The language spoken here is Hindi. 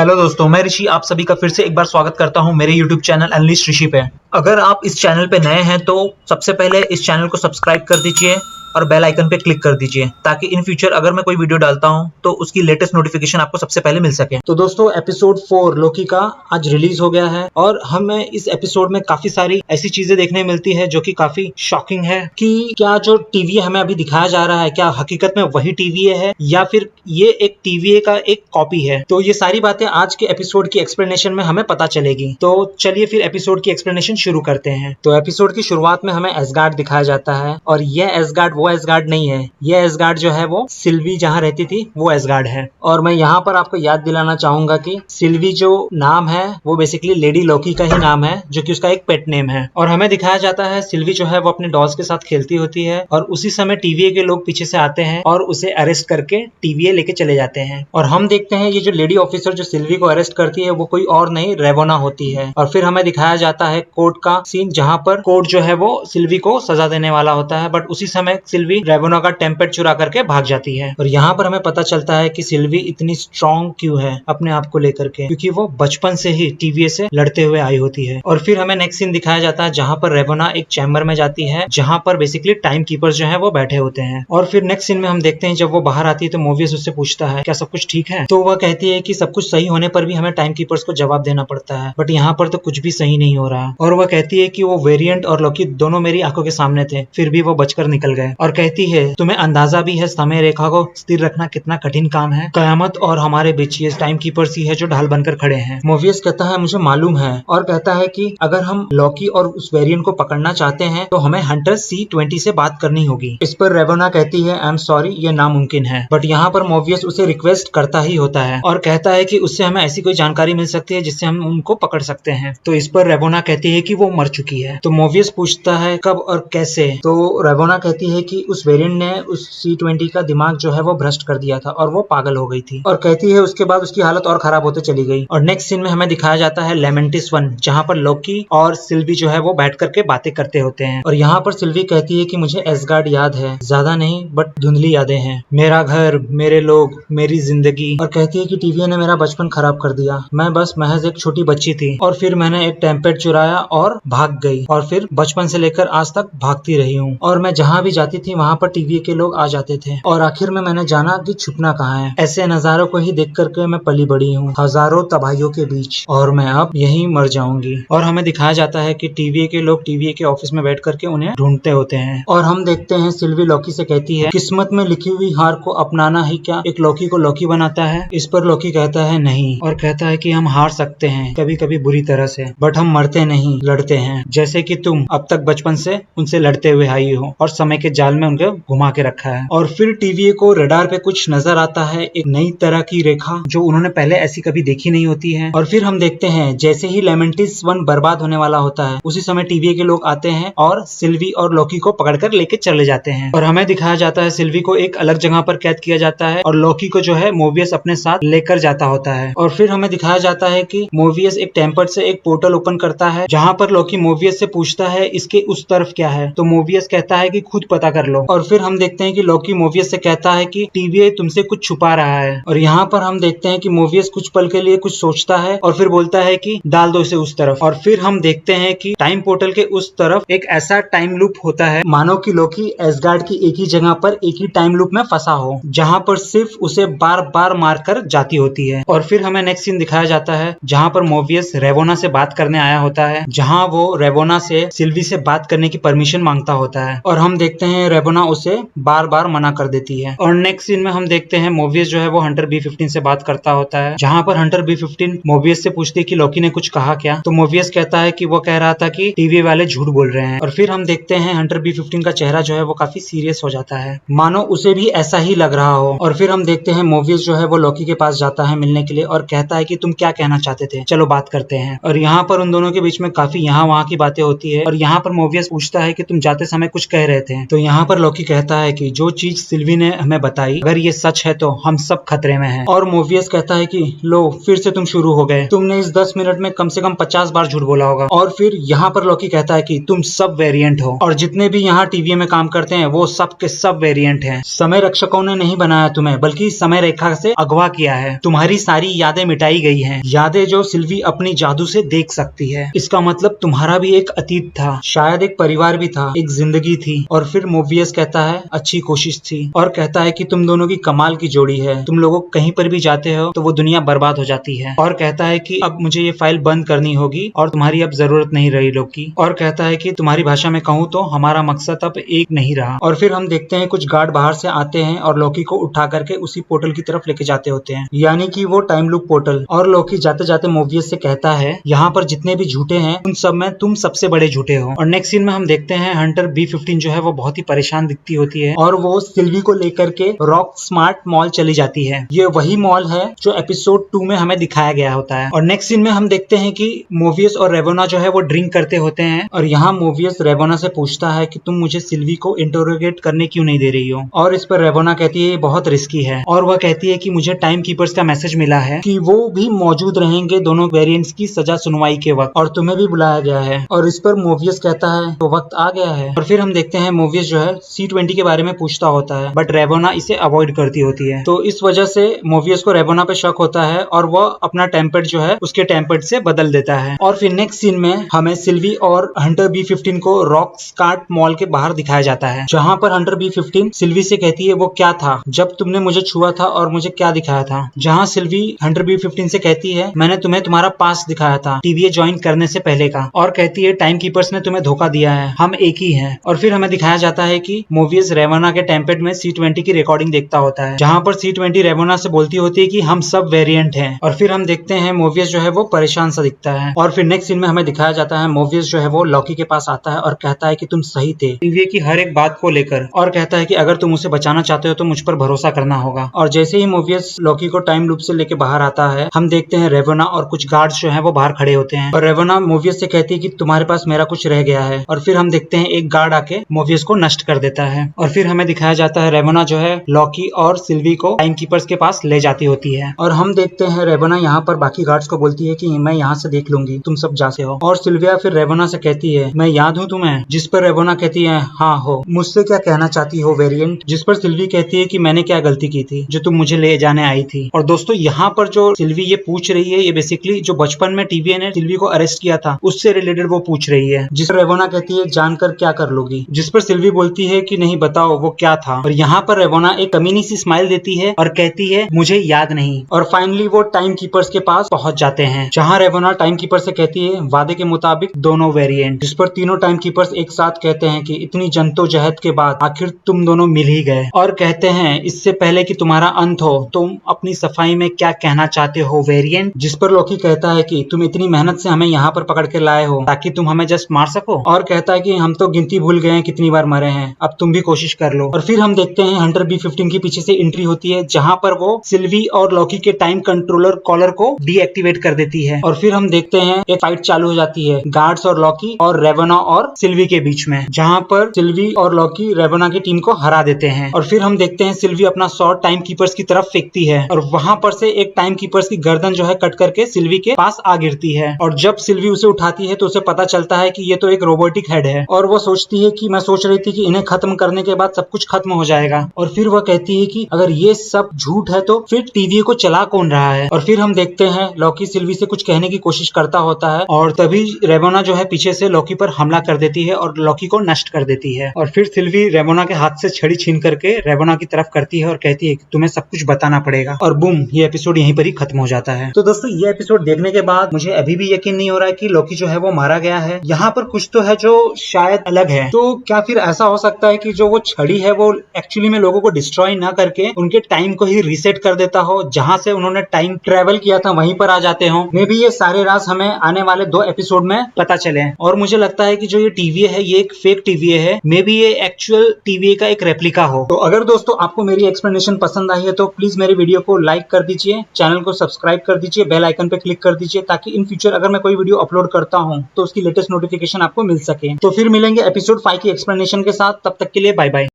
हेलो दोस्तों, मैं ऋषि आप सभी का फिर से एक बार स्वागत करता हूं मेरे YouTube चैनल एनालिस्ट ऋषि पे। अगर आप इस चैनल पे नए हैं तो सबसे पहले इस चैनल को सब्सक्राइब कर दीजिए और बेल आइकन पे क्लिक कर दीजिए ताकि इन फ्यूचर अगर मैं कोई वीडियो डालता हूं तो उसकी लेटेस्ट नोटिफिकेशन आपको सबसे पहले मिल सके। तो दोस्तों, एपिसोड 4 लोकी का आज रिलीज हो गया है और हमें इस एपिसोड में काफी सारी ऐसी चीजें देखने मिलती है जो कि काफी शॉकिंग है कि क्या जो टीवीए हमें अभी दिखाया जा रहा है क्या हकीकत में वही टीवीए है या फिर ये एक टीवीए का एक कॉपी है। तो ये सारी बातें आज के एपिसोड की एक्सप्लेनेशन में हमें पता चलेगी। तो चलिए फिर एपिसोड की एक्सप्लेनेशन शुरू करते हैं। तो एपिसोड की शुरुआत में हमें एसगार्ड दिखाया जाता है और ये एसगार्ड वो एसगार्ड नहीं है, ये एसगार्ड जो है वो सिल्वी जहाँ रहती थी वो एसगार्ड है। और मैं यहाँ पर आपको याद दिलाना चाहूंगा कि सिल्वी जो नाम है वो बेसिकली लेडी लोकी का ही नाम है जो कि उसका एक पेट नेम है। और हमें दिखाया जाता है सिल्वी जो है वो अपने डॉल्स के साथ खेलती होती है और उसी समय टीवीए के लोग पीछे से आते हैं और उसे अरेस्ट करके टीवीए लेके चले जाते हैं। और हम देखते हैं ये जो लेडी ऑफिसर जो सिल्वी को अरेस्ट करती है वो कोई और नहीं रेवोना होती है। और फिर हमें दिखाया जाता है कोर्ट का सीन जहाँ पर कोर्ट जो है वो सिल्वी को सजा देने वाला होता है, बट उसी समय सिल्वी रेवोना का टेम्पेट चुरा करके भाग जाती है। और यहाँ पर हमें पता चलता है कि सिल्वी इतनी स्ट्रॉन्ग क्यों है अपने आप को लेकर के, क्योंकि वो बचपन से ही टीवीए से लड़ते हुए आई होती है। और फिर हमें नेक्स्ट सीन दिखाया जाता है जहाँ पर रेवोना एक चैम्बर में जाती है जहाँ पर बेसिकली टाइम कीपर्स जो है वो बैठे होते हैं। और फिर नेक्स्ट सीन में हम देखते हैं जब वो बाहर आती है तो मोवियस उससे पूछता है क्या सब कुछ ठीक है, तो वह कहती है कि सब कुछ सही होने पर भी हमें टाइम कीपर्स को जवाब देना पड़ता है, बट यहाँ पर तो कुछ भी सही नहीं हो रहा। और वह कहती है कि वो वेरिएंट और लोकी दोनों मेरी आंखों के सामने थे फिर भी वो बचकर निकल गए। और कहती है तुम्हें अंदाजा भी है समय रेखा को स्थिर रखना कितना कठिन काम है, कयामत और हमारे बीच ये टाइम कीपर्स ही है जो ढाल बनकर खड़े हैं। मोवियस कहता है मुझे मालूम है और कहता है कि अगर हम लॉकी और उस वेरिएंट को पकड़ना चाहते हैं तो हमें हंटर C-20 से बात करनी होगी। इस पर रेवोना कहती है आई एम सॉरी ये नामुमकिन है, बट यहाँ पर मोवियस उसे रिक्वेस्ट करता ही होता है और कहता है कि उससे हमें ऐसी कोई जानकारी मिल सकती है जिससे हम उनको पकड़ सकते हैं। तो इस पर रेवोना कहती है कि वो मर चुकी है। तो मोवियस पूछता है कब और कैसे, तो रेवोना कहती है कि उस वेरिएंट ने उस C-20 का दिमाग जो है वो भ्रष्ट कर दिया था और वो पागल हो गई थी। और कहती है उसके बाद उसकी हालत और खराब होते चली गई। और नेक्स्ट सीन में हमें दिखाया जाता है लेमेंटिस 1 जहाँ पर लोकी और सिल्वी जो है वो बैठ करके बातें करते होते हैं। और यहाँ पर सिल्वी कहती है कि मुझे एसगार्ड याद है, ज्यादा नहीं बट धुंधली यादें हैं, मेरा घर, मेरे लोग, मेरी जिंदगी। और कहती है कि टीवीए ने मेरा बचपन खराब कर दिया, मैं बस महज एक छोटी बच्ची थी और फिर मैंने एक टेम्पेट चुराया और भाग गई और फिर बचपन से लेकर आज तक भागती रही हूँ। और मैं जहाँ भी जाती थी वहाँ पर टीवीए के लोग आ जाते थे और आखिर में मैंने जाना कि छुपना कहाँ है। ऐसे नजारों को ही देख करके मैं पली बड़ी हूँ हजारों तबाहियों के बीच और मैं अब यहीं मर जाऊंगी। और हमें दिखाया जाता है कि टीवीए के लोग टीवीए के ऑफिस में बैठ करके उन्हें ढूंढते होते हैं। और हम देखते हैं सिल्वी लोकी से कहती है किस्मत में लिखी हुई हार को अपनाना ही क्या एक लोकी को लोकी बनाता है। इस पर लोकी कहता है नहीं और कहता है कि हम हार सकते हैं कभी कभी बुरी तरह से, बट हम मरते नहीं लड़ते हैं, जैसे कि तुम अब तक बचपन से उनसे लड़ते हुए आई हो और समय के जाल में उनको घुमा के रखा है। और फिर टीवीए को रडार पे कुछ नजर आता है, एक नई तरह की रेखा जो उन्होंने पहले ऐसी कभी देखी नहीं होती है। और फिर हम देखते हैं जैसे ही लेमेंटिस 1 बर्बाद होने वाला होता है उसी समय टीवीए के लोग आते हैं और सिल्वी और लोकी को पकड़कर लेके चले जाते हैं। और हमें दिखाया जाता है सिल्वी को एक अलग जगह पर कैद किया जाता है और लोकी को जो है मोवियस अपने साथ लेकर जाता होता है। और फिर हमें दिखाया जाता है कि मोवियस एक टेम्पर से एक पोर्टल ओपन करता है जहाँ पर लोकी मोवियस से पूछता है इसके उस तरफ क्या है, तो मोवियस कहता है कि खुद पता कर लो। और फिर हम देखते हैं कि लोकी मोवियस से कहता है कि टीवीए तुमसे कुछ छुपा रहा है। और यहाँ पर हम देखते हैं कि मोवियस कुछ पल के लिए कुछ सोचता है और फिर बोलता है कि डाल दो इसे उस तरफ। और फिर हम देखते हैं कि टाइम पोर्टल के उस तरफ एक ऐसा टाइम लूप होता है मानो कि लोकी एसगार्ड की एक ही जगह पर एक ही टाइम लूप में फंसा हो जहाँ पर सिर्फ उसे बार बार मारकर जाती होती है। और फिर हमें नेक्स्ट सीन दिखाया जाता है जहाँ पर मोवियस रेवोना से बात करने आया होता है, जहाँ वो रेवोना से सिल्वी से बात करने की परमिशन मांगता होता है और हम देखते हैं रेवोना उसे बार बार मना कर देती है। और नेक्स्ट सीन में हम देखते हैं मोवियस जो है वो हंटर B-15 से बात करता होता है, जहाँ पर हंटर B-15 मोवियस से पूछती है कि लोकी ने कुछ कहा क्या, तो मोवियस कहता है कि वो कह रहा था कि टीवी वाले झूठ बोल रहे हैं। और फिर हम देखते हैं हंटर B-15 का चेहरा जो है वो काफी सीरियस हो जाता है, मानो उसे भी ऐसा ही लग रहा हो। और फिर हम देखते हैं मोवियस जो है वो लोकी के पास जाता है मिलने के लिए और कहता है कि तुम क्या कहना चाहते थे, चलो बात करते हैं। और यहाँ पर उन दोनों के बीच में काफी यहाँ वहाँ की बातें होती है और यहाँ पर मोवियस पूछता है कि तुम जाते समय कुछ कह रहे थे, तो यहाँ पर लॉकी कहता है कि जो चीज सिल्वी ने हमें बताई अगर ये सच है तो हम सब खतरे में हैं। और मोबियस कहता है कि लो फिर से तुम शुरू हो गए, तुमने इस 10 मिनट में कम से कम 50 बार झूठ बोला होगा। और फिर यहाँ पर लॉकी कहता है कि तुम सब वेरिएंट हो और जितने भी यहाँ टीवी में काम करते हैं वो सब के सब वेरिएंट हैं। समय रक्षकों ने नहीं बनाया तुम्हें, बल्कि समय रेखा से अगवा किया है। तुम्हारी सारी यादें मिटाई गई हैं, यादें जो सिल्वी अपनी जादू से देख सकती है। इसका मतलब तुम्हारा भी एक अतीत था, शायद एक परिवार भी था, एक जिंदगी थी। और फिर मोबियस कहता है अच्छी कोशिश थी और कहता है कि तुम दोनों की कमाल की जोड़ी है, तुम लोगों कहीं पर भी जाते हो तो वो दुनिया बर्बाद हो जाती है। और कहता है कि अब मुझे ये फाइल बंद करनी होगी और तुम्हारी अब जरूरत नहीं रही लॉकी। और कहता है कि तुम्हारी भाषा में कहूँ तो हमारा मकसद अब एक नहीं रहा। और फिर हम देखते हैं कुछ गार्ड बाहर से आते हैं और लॉकी को उठा करके उसी पोर्टल की तरफ लेके जाते होते हैं, यानी कि वो टाइम लूप पोर्टल। और लॉकी जाते जाते मोबियस से कहता है यहाँ पर जितने भी झूठे हैं उन सब में तुम सबसे बड़े झूठे हो। और नेक्स्ट सीन में हम देखते हैं हंटर B-15 जो है वो बहुत ही परेशान दिखती होती है और वो सिल्वी को लेकर के रॉक स्मार्ट मॉल चली जाती है। ये वही मॉल है जो एपिसोड 2 में हमें दिखाया गया होता है। और नेक्स्ट सीन में हम देखते हैं कि मोबियस और रेवोना जो है वो ड्रिंक करते होते हैं और यहाँ मोबियस रेवोना से पूछता है कि तुम मुझे सिल्वी को इंटरोगेट करने क्यों नहीं दे रही हो। और इस पर रेवोना कहती है ये बहुत रिस्की है और वह कहती है कि मुझे टाइम कीपर्स का मैसेज मिला है कि वो भी मौजूद रहेंगे दोनों वेरिएंट्स की सजा सुनवाई के वक्त और तुम्हें भी बुलाया गया है। और इस पर मोबियस कहता है तो वक्त आ गया है। और फिर हम देखते हैं मोबियस जो है C-20 के बारे में पूछता होता है बट रेवोना इसे अवॉइड करती होती है। तो इस वजह से मोबियस को रेवोना पे शक होता है और वह अपना टेम्पेट जो है उसके टेम्पेट से बदल देता है। और फिर नेक्स्ट सीन में हमें सिल्वी और हंटर B-15 को रॉक स्कार्ट मॉल के बाहर दिखाया जाता है, जहाँ पर हंटर B-15 सिल्वी से कहती है वो क्या था जब तुमने मुझे छुआ था और मुझे क्या दिखाया था। जहाँ सिल्वी हंटर B-15 से कहती है मैंने तुम्हें तुम्हारा पास्ट दिखाया था TVA ज्वाइन करने से पहले का, और कहती है टाइम कीपर्स ने तुम्हें धोखा दिया है, हम एक ही हैं। और फिर हमें दिखाया जाता है कि मोबियस रेवोना के टेम्पेट में C-20 की रिकॉर्डिंग देखता होता है, जहाँ पर C-20 रेवोना से बोलती होती है कि हम सब वेरिएंट हैं। और फिर हम देखते हैं मोबियस जो है वो परेशान सा दिखता है। और फिर नेक्स्ट सीन में हमें दिखाया जाता है मोबियस जो है वो लॉकी के पास आता है और कहता है कि तुम सही थे TVA की हर एक बात को लेकर, और कहता है कि अगर तुम उसे बचाना चाहते हो तो मुझ पर भरोसा करना होगा। और जैसे ही मोबियस लॉकी को टाइम लूप से लेके बाहर आता है हम देखते हैं रेवोना और कुछ गार्ड्स जो है वो बाहर खड़े होते हैं और रेवोना मोबियस से कहती है कि तुम्हारे पास मेरा कुछ रह गया है। और फिर हम देखते हैं एक गार्ड आके मोबियस को नष्ट कर देता है। और फिर हमें दिखाया जाता है रेवोना जो है लॉकी और सिल्वी को टाइम कीपर्स के पास ले जाती होती है। और हम देखते हैं रेवोना यहाँ पर बाकी गार्ड्स को बोलती है कि मैं यहाँ से देख लूंगी, तुम सब जाते हो। और सिल्विया फिर रेवोना से कहती है मैं याद हूँ तुम्हें, जिस पर रेवोना कहती है हाँ हो, मुझसे क्या कहना चाहती हो वेरिएंट, जिस पर सिल्वी कहती है कि मैंने क्या गलती की थी जो तुम मुझे ले जाने आई थी। और दोस्तों यहाँ पर जो सिल्वी ये पूछ रही है ये बेसिकली जो बचपन में TVA ने सिल्वी को अरेस्ट किया था उससे रिलेटेड वो पूछ रही है, जिस पर रेवोना कहती है जानकर क्या कर लोगी, जिस पर सिल्वी बोलती है कि नहीं बताओ वो क्या था। और यहाँ पर रेवोना एक कमीनी सी स्माइल देती है और कहती है मुझे याद नहीं। और फाइनली वो टाइम कीपर्स के पास पहुंच जाते हैं, जहाँ रेवोना टाइम कीपर से कहती है वादे के मुताबिक दोनों वेरिएंट, जिस पर तीनों टाइम कीपर्स एक साथ कहते हैं कि इतनी जद्दोजहद के बाद आखिर तुम दोनों मिल ही गए। और कहते हैं इससे पहले कि तुम्हारा अंत हो तुम अपनी सफाई में क्या कहना चाहते हो वेरिएंट, जिस पर लॉकी कहता है कि तुम इतनी मेहनत से हमें यहाँ पर पकड़ के लाए हो ताकि तुम हमें जस्ट मार सको। और कहता है कि हम तो गिनती भूल गए हैं कितनी बार मरे हैं, अब तुम भी कोशिश कर लो। और फिर हम देखते हैं हंटर B-15 की पीछे से एंट्री होती है, जहाँ पर वो सिल्वी और लॉकी के टाइम कंट्रोलर कॉलर को डीएक्टिवेट कर देती है। और फिर हम देखते हैं एक फाइट चालू हो जाती है गार्ड्स और लॉकी और रेवोना और सिल्वी के बीच में, जहाँ पर सिल्वी और लॉकी रेवोना की टीम को हरा देते हैं। और फिर हम देखते हैं सिल्वी अपना स्वॉर्ड टाइम कीपर्स की तरफ फेंकती है और वहां पर से एक टाइम कीपर्स की गर्दन जो है कट करके सिल्वी के पास आ गिरती है। और जब सिल्वी उसे उठाती है तो उसे पता चलता है कि ये तो एक रोबोटिक हेड है और वो सोचती है कि मैं सोच रही थी कि इन्हें खत्म करने के बाद सब कुछ खत्म हो जाएगा। और फिर वह कहती है कि अगर ये सब झूठ है तो फिर TVA को चला कौन रहा है। और फिर हम देखते हैं लॉकी सिल्वी से कुछ कहने की कोशिश करता होता है और तभी रेवोना जो है पीछे से लॉकी पर हमला कर देती है और लॉकी को नष्ट कर देती है। और फिर सिल्वी रेवोना के हाथ से छड़ी छीन करके रेवोना की तरफ करती है और कहती है कि तुम्हें सब कुछ बताना पड़ेगा। और बूम, ये एपिसोड यहीं पर ही खत्म हो जाता है। तो दोस्तों ये एपिसोड देखने के बाद मुझे अभी भी यकीन नहीं हो रहा है कि लॉकी जो है वो मारा गया है। यहाँ पर कुछ तो है जो शायद अलग है। तो क्या फिर ऐसा हो सकता है कि जो वो छड़ी है वो एक्चुअली में लोगों को डिस्ट्रॉय ना करके उनके टाइम को ही रीसेट कर देता हो, जहां से उन्होंने टाइम ट्रेवल किया था वहीं पर आ जाते हो। मे बी ये सारे राज हमें आने वाले 2 एपिसोड में पता चले। और मुझे लगता है कि जो ये TVA है ये एक फेक TVA है, मे बी ये एक्चुअल TVA का एक रेप्लिका हो। तो अगर दोस्तों आपको मेरी एक्सप्लेनेशन पसंद आई है तो प्लीज मेरी वीडियो को लाइक कर दीजिए, चैनल को सब्सक्राइब कर दीजिए, बेल आइकन पे क्लिक कर दीजिए ताकि इन फ्यूचर अगर मैं कोई वीडियो अपलोड करता हूँ तो उसकी लेटेस्ट नोटिफिकेशन आपको मिल सके। तो फिर मिलेंगे एपिसोड 5 की एक्सप्लेनेशन के साथ। तब तक के लिए बाय बाय।